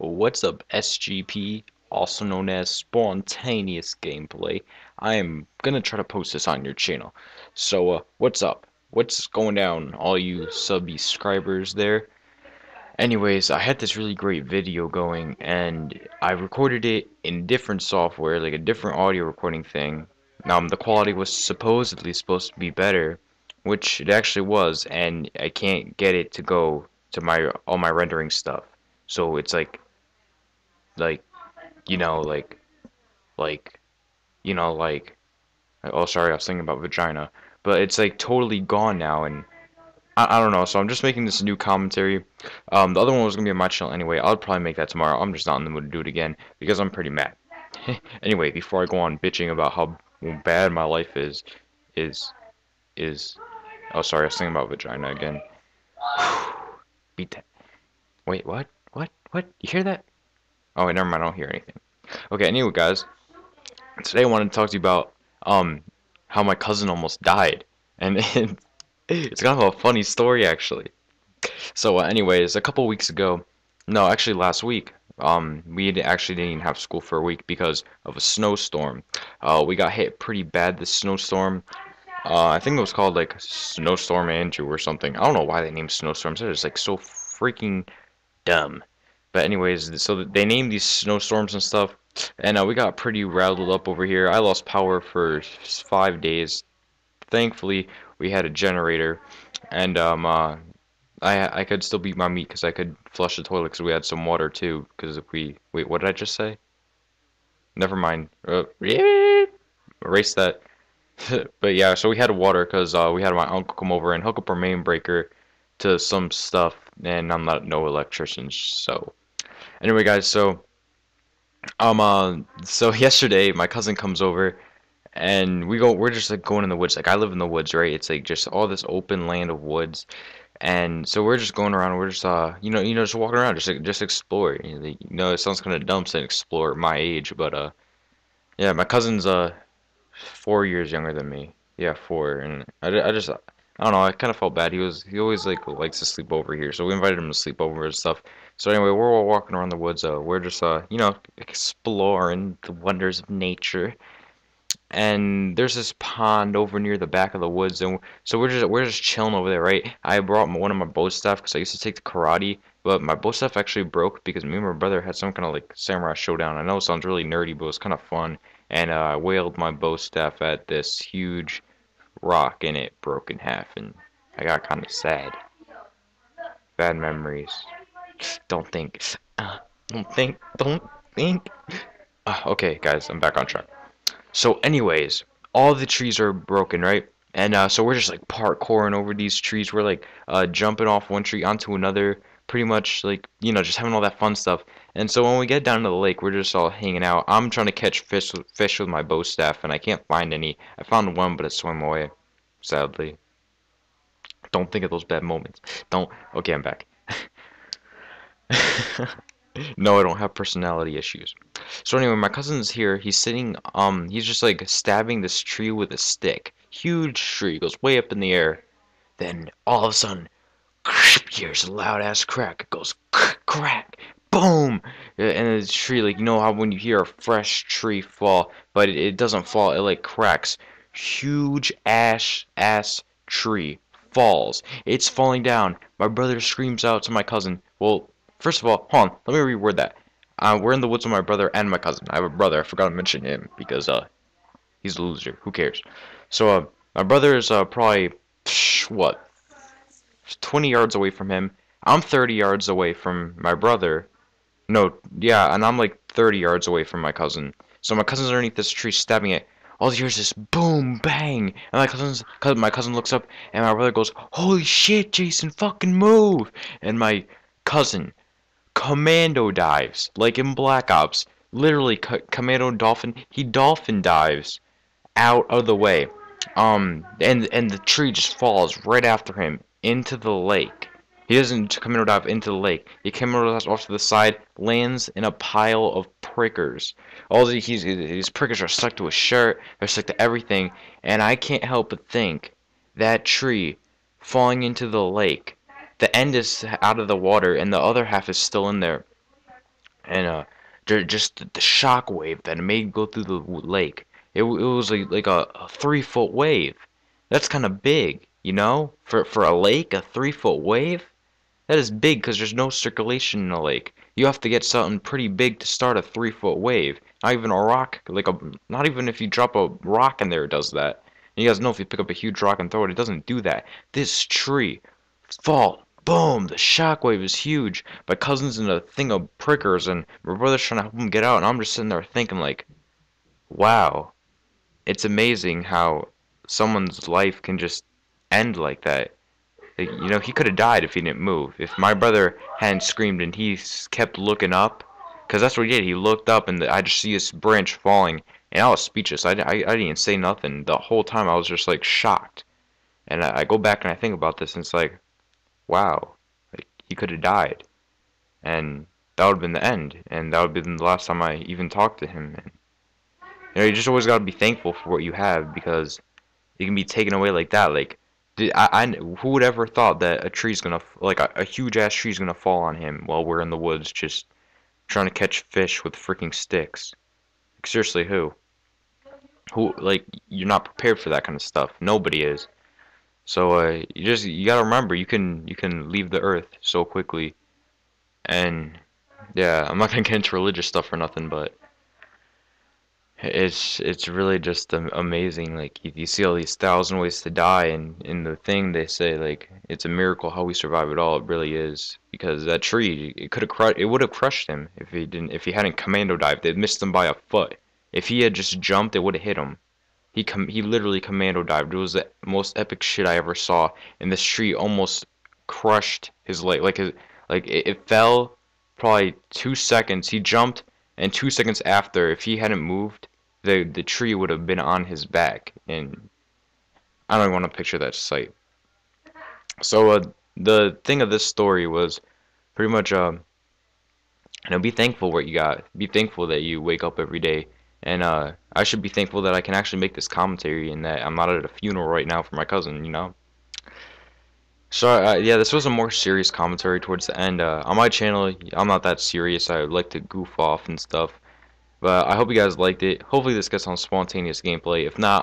What's up, SGP, also known as Spontaneous Gameplay? I am gonna try to post this on your channel. So, what's up? What's going down, all you subscribers there? Anyways, I had this really great video going, and I recorded it in different software, like a different audio recording thing. The quality was supposedly supposed to be better, which it actually was, and I can't get it to go to my all my rendering stuff. So it's like you know like like like oh, sorry, I was thinking about vagina, but it's like totally gone now. And I don't know, so I'm just making this new commentary. The other one was gonna be on my channel anyway. I'll probably make that tomorrow. I'm just not in the mood to do it again because I'm pretty mad. Anyway, before I go on bitching about how bad my life is is oh, sorry, I was thinking about vagina again. Beat that. Wait, what you hear that? Oh wait, never mind, I don't hear anything. Okay, anyway, guys, today I wanted to talk to you about how my cousin almost died, and it's kind of a funny story actually. So, anyways, a couple weeks ago, no, actually last week, actually didn't even have school for a week because of a snowstorm. We got hit pretty bad this snowstorm. I think it was called like Snowstorm Andrew or something. I don't know why they named snowstorms. It's like so freaking dumb. But anyways, so they named these snowstorms and stuff, and we got pretty rattled up over here. I lost power for 5 days. Thankfully, we had a generator, and I could still beat my meat because I could flush the toilet because we had some water too. Because if we wait, what did I just say? Never mind. Erase that. But yeah, so we had water because we had my uncle come over and hook up our main breaker to some stuff, and I'm not no electrician, so. Anyway, guys, so yesterday my cousin comes over and we're just like going in the woods. Like I live in the woods, right? It's like just all this open land of woods, and so we're just going around. We're just just walking around, just explore. It sounds kind of dumb saying explore at my age, but yeah, my cousin's 4 years younger than me. Yeah, four, and I don't know. I kind of felt bad. He always like likes to sleep over here, so we invited him to sleep over and stuff. So anyway, we're all walking around the woods. We're just exploring the wonders of nature. And there's this pond over near the back of the woods, and so we're just chilling over there, right? I brought one of my bow staff because I used to take the karate, but my bow staff actually broke because me and my brother had some kind of like samurai showdown. I know it sounds really nerdy, but it was kind of fun. And I wailed my bow staff at this huge rock, and it broke in half, and I got kind of sad. Bad memories. Don't think. Don't think. Don't think. Okay, guys, I'm back on track. So anyways, all the trees are broken, right? And so we're just like parkouring over these trees. We're like jumping off one tree onto another, pretty much like, just having all that fun stuff. And so when we get down to the lake, we're just all hanging out. I'm trying to catch fish with my bow staff, and I can't find any. I found one, but it swam away, sadly. Don't think of those bad moments. Don't. Okay, I'm back. No, I don't have personality issues. So anyway, my cousin's here. He's sitting, he's just like stabbing this tree with a stick. Huge tree, goes way up in the air. Then all of a sudden, here's a loud ass crack. It goes crack, boom, and the tree, like how when you hear a fresh tree fall, but it doesn't fall, it like cracks. Huge ass tree falls. It's falling down. My brother screams out to my cousin. Well, first of all, hold on, let me reword that. We're in the woods with my brother and my cousin. I have a brother. I forgot to mention him because he's a loser. Who cares? So my brother is probably what 20 yards away from him. I'm 30 yards away from my brother. No, yeah, and I'm like 30 yards away from my cousin. So my cousin's underneath this tree stabbing it. All you hear is this boom, bang, and my cousin looks up, and my brother goes, "Holy shit, Jason, fucking move!" And my cousin commando dives, like in Black Ops. Literally, commando dolphin. He dolphin dives out of the way. And the tree just falls right after him into the lake. He doesn't commando dive into the lake. He commando dives off to the side, lands in a pile of prickers. His prickers are stuck to his shirt. They're stuck to everything. And I can't help but think that tree falling into the lake, the end is out of the water and the other half is still in there. and just the shock wave that it made go through the lake. It was like a 3 foot wave. That's kind of big, you know, for a lake, a 3 foot wave. That is big because there's no circulation in the lake. You have to get something pretty big to start a 3 foot wave. Not even a rock, not even if you drop a rock in there, it does that. And you guys know if you pick up a huge rock and throw it, it doesn't do that. This tree, fall, boom, the shockwave is huge. My cousin's in a thing of prickers, and my brother's trying to help him get out, and I'm just sitting there thinking like, wow, it's amazing how someone's life can just end like that. Like, you know, he could have died if he didn't move. If my brother hadn't screamed and he kept looking up, because that's what he did. He looked up and I just see this branch falling, and I was speechless. I didn't even say nothing. The whole time I was just like shocked. And I go back and I think about this, and it's like, wow, like he could have died, and that would have been the end, and that would have been the last time I even talked to him. And you know, you just always got to be thankful for what you have because it can be taken away like that. Like, who would ever thought that a tree's gonna, like a huge ass tree's gonna fall on him while we're in the woods just trying to catch fish with freaking sticks? Like, seriously, who? Who, like, you're not prepared for that kind of stuff. Nobody is. So, you gotta remember, you can leave the earth so quickly. And, yeah, I'm not gonna get into religious stuff or nothing, but it's really just amazing. Like you see all these thousand ways to die, and in the thing they say like it's a miracle how we survive it all. It really is because that tree it would have crushed him if he hadn't commando dived. It missed him by a foot. If he had just jumped, it would have hit him. He literally commando dived. It was the most epic shit I ever saw. And this tree almost crushed his leg. It fell probably 2 seconds. He jumped, and 2 seconds after, if he hadn't moved, the tree would have been on his back. And I don't even want to picture that sight. So the thing of this story was pretty much be thankful what you got. Be thankful that you wake up every day. And I should be thankful that I can actually make this commentary and that I'm not at a funeral right now for my cousin, you know? So, yeah, this was a more serious commentary towards the end. On my channel, I'm not that serious. I like to goof off and stuff. But I hope you guys liked it. Hopefully this gets on spontaneous gameplay. If not,